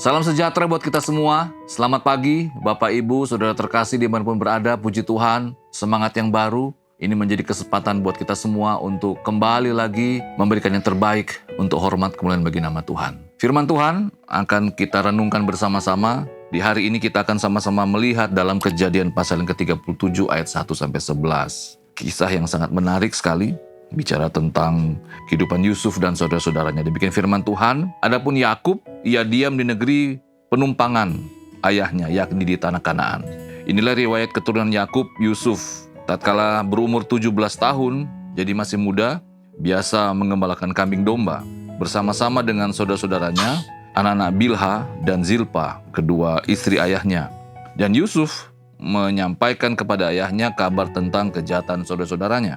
Salam sejahtera buat kita semua. Selamat pagi, Bapak, Ibu, Saudara terkasih dimanapun berada. Puji Tuhan, semangat yang baru. Ini menjadi kesempatan buat kita semua untuk kembali lagi memberikan yang terbaik untuk hormat kemuliaan bagi nama Tuhan. Firman Tuhan akan kita renungkan bersama-sama. Di hari ini kita akan sama-sama melihat dalam Kejadian pasal yang ke-37 ayat 1-11. Kisah yang sangat menarik sekali. Bicara tentang kehidupan Yusuf dan saudara-saudaranya. Dibikin firman Tuhan, adapun Yakub, ia diam di negeri penumpangan ayahnya, yakni di tanah Kanaan. Inilah riwayat keturunan Yakub, Yusuf. Tatkala berumur 17 tahun, jadi masih muda, biasa mengembalakan kambing domba. Bersama-sama dengan saudara-saudaranya, anak-anak Bilha dan Zilpa, kedua istri ayahnya. Dan Yusuf menyampaikan kepada ayahnya kabar tentang kejahatan saudara-saudaranya.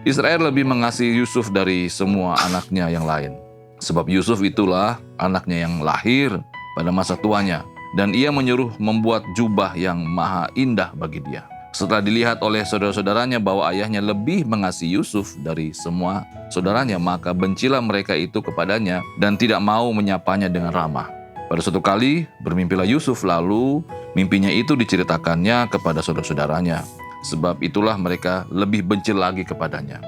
Israel lebih mengasihi Yusuf dari semua anaknya yang lain. Sebab Yusuf itulah anaknya yang lahir pada masa tuanya. Dan ia menyuruh membuat jubah yang maha indah bagi dia. Setelah dilihat oleh saudara-saudaranya bahwa ayahnya lebih mengasihi Yusuf dari semua saudaranya, maka bencilah mereka itu kepadanya dan tidak mau menyapanya dengan ramah. Pada suatu kali bermimpilah Yusuf, lalu mimpinya itu diceritakannya kepada saudara-saudaranya. Sebab itulah mereka lebih benci lagi kepadanya.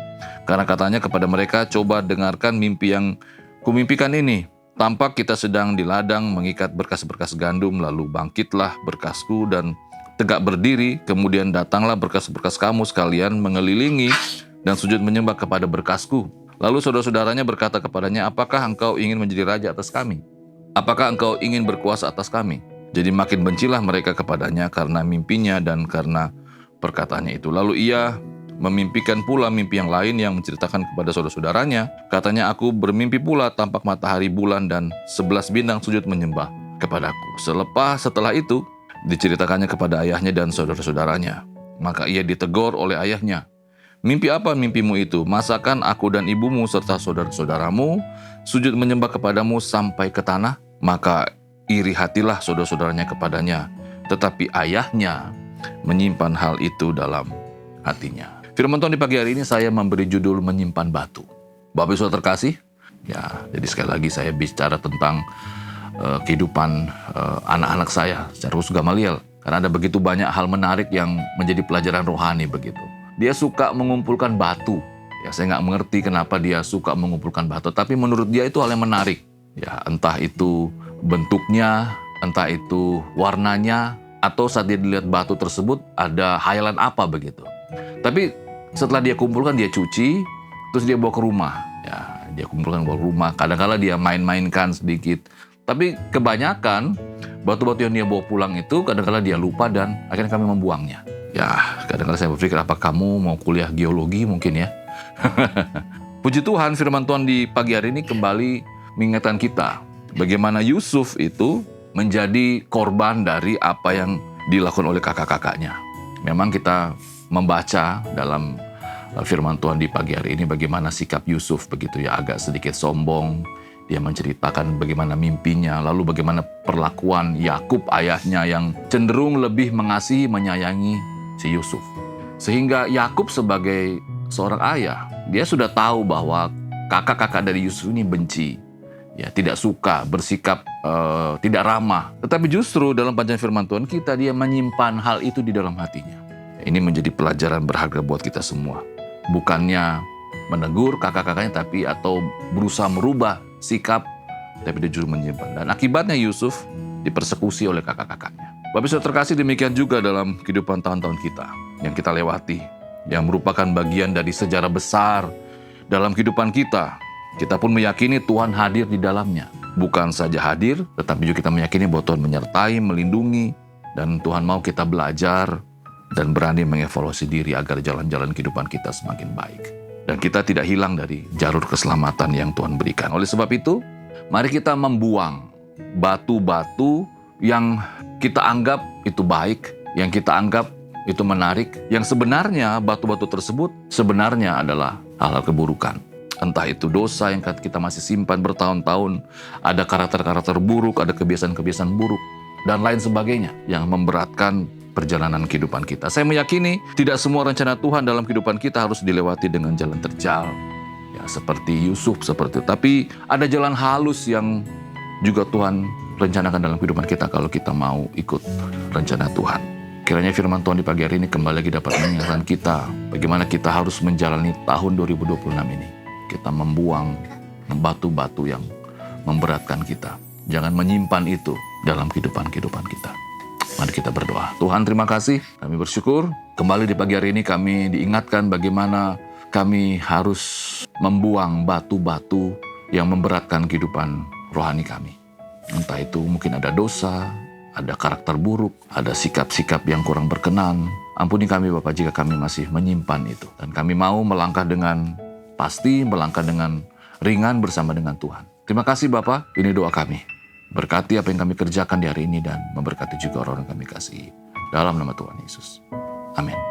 Karena katanya kepada mereka, coba dengarkan mimpi yang kumimpikan ini. Tampak kita sedang di ladang mengikat berkas-berkas gandum, lalu bangkitlah berkasku dan tegak berdiri. Kemudian datanglah berkas-berkas kamu sekalian mengelilingi dan sujud menyembah kepada berkasku. Lalu saudara-saudaranya berkata kepadanya, apakah engkau ingin menjadi raja atas kami? Apakah engkau ingin berkuasa atas kami? Jadi makin bencilah mereka kepadanya karena mimpinya dan karena perkataannya itu. Lalu ia memimpikan pula mimpi yang lain yang menceritakan kepada saudara-saudaranya. Katanya, aku bermimpi pula tampak matahari, bulan, dan 11 bintang sujud menyembah kepadaku. Setelah itu, diceritakannya kepada ayahnya dan saudara-saudaranya. Maka ia ditegur oleh ayahnya. Mimpi apa mimpimu itu? Masakan aku dan ibumu serta saudara-saudaramu sujud menyembah kepadamu sampai ke tanah? Maka iri hatilah saudara-saudaranya kepadanya. Tetapi ayahnya menyimpan hal itu dalam hatinya. Firman Tuhan di pagi hari ini saya memberi judul menyimpan batu. Bapak Ibu saudara terkasih, ya, jadi sekali lagi saya bicara tentang kehidupan anak-anak saya secara khusus Gamaliel. Karena ada begitu banyak hal menarik yang menjadi pelajaran rohani begitu. Dia suka mengumpulkan batu. Ya, saya nggak mengerti kenapa dia suka mengumpulkan batu, tapi menurut dia itu hal yang menarik. Ya, entah itu bentuknya, entah itu warnanya, atau saat dia dilihat batu tersebut ada hayalan apa begitu. Tapi setelah dia kumpulkan, dia cuci, terus dia bawa ke rumah. Ya, dia kumpulkan bawa ke rumah. Kadang-kadang dia main-mainkan sedikit. Tapi kebanyakan batu-batu yang dia bawa pulang itu kadang-kadang dia lupa dan akhirnya kami membuangnya. Ya, kadang-kadang saya berpikir, apa kamu mau kuliah geologi mungkin ya? Puji Tuhan, firman Tuhan di pagi hari ini kembali mengingatkan kita bagaimana Yusuf itu menjadi korban dari apa yang dilakukan oleh kakak-kakaknya. Memang kita membaca dalam firman Tuhan di pagi hari ini bagaimana sikap Yusuf begitu ya, agak sedikit sombong. Dia menceritakan bagaimana mimpinya, lalu bagaimana perlakuan Yakub ayahnya yang cenderung lebih mengasihi, menyayangi si Yusuf. Sehingga Yakub sebagai seorang ayah, dia sudah tahu bahwa kakak-kakak dari Yusuf ini benci. Ya, tidak suka, bersikap tidak ramah. Tetapi justru dalam bacaan firman Tuhan kita, dia menyimpan hal itu di dalam hatinya. Ini menjadi pelajaran berharga buat kita semua. Bukannya menegur kakak-kakaknya, tapi atau berusaha merubah sikap, tapi dia justru menyimpan. Dan akibatnya Yusuf dipersekusi oleh kakak-kakaknya. Bapak saudara terkasih, demikian juga dalam kehidupan tahun-tahun kita yang kita lewati, yang merupakan bagian dari sejarah besar dalam kehidupan kita. Kita pun meyakini Tuhan hadir di dalamnya. Bukan saja hadir, tetapi juga kita meyakini bahwa Tuhan menyertai, melindungi, dan Tuhan mau kita belajar dan berani mengevaluasi diri agar jalan-jalan kehidupan kita semakin baik. Dan kita tidak hilang dari jalur keselamatan yang Tuhan berikan. Oleh sebab itu, mari kita membuang batu-batu yang kita anggap itu baik, yang kita anggap itu menarik, yang sebenarnya batu-batu tersebut sebenarnya adalah hal-hal keburukan. Entah itu dosa yang kita masih simpan bertahun-tahun, ada karakter-karakter buruk, ada kebiasaan-kebiasaan buruk, dan lain sebagainya yang memberatkan perjalanan kehidupan kita. Saya meyakini tidak semua rencana Tuhan dalam kehidupan kita harus dilewati dengan jalan terjal. Ya, seperti Yusuf seperti itu. Tapi ada jalan halus yang juga Tuhan rencanakan dalam kehidupan kita kalau kita mau ikut rencana Tuhan. Kiranya firman Tuhan di pagi hari ini kembali lagi dapat mengingatkan kita bagaimana kita harus menjalani tahun 2026 ini. Kita membuang batu-batu yang memberatkan kita. Jangan menyimpan itu dalam kehidupan kita. Mari kita berdoa. Tuhan, terima kasih. Kami bersyukur. Kembali di pagi hari ini kami diingatkan bagaimana kami harus membuang batu-batu yang memberatkan kehidupan rohani kami. Entah itu mungkin ada dosa, ada karakter buruk, ada sikap-sikap yang kurang berkenan. Ampuni kami Bapak jika kami masih menyimpan itu. Dan kami mau melangkah dengan pasti, melangkah dengan ringan bersama dengan Tuhan. Terima kasih Bapak, ini doa kami. Berkati apa yang kami kerjakan di hari ini dan memberkati juga orang-orang kami kasihi. Dalam nama Tuhan Yesus. Amin.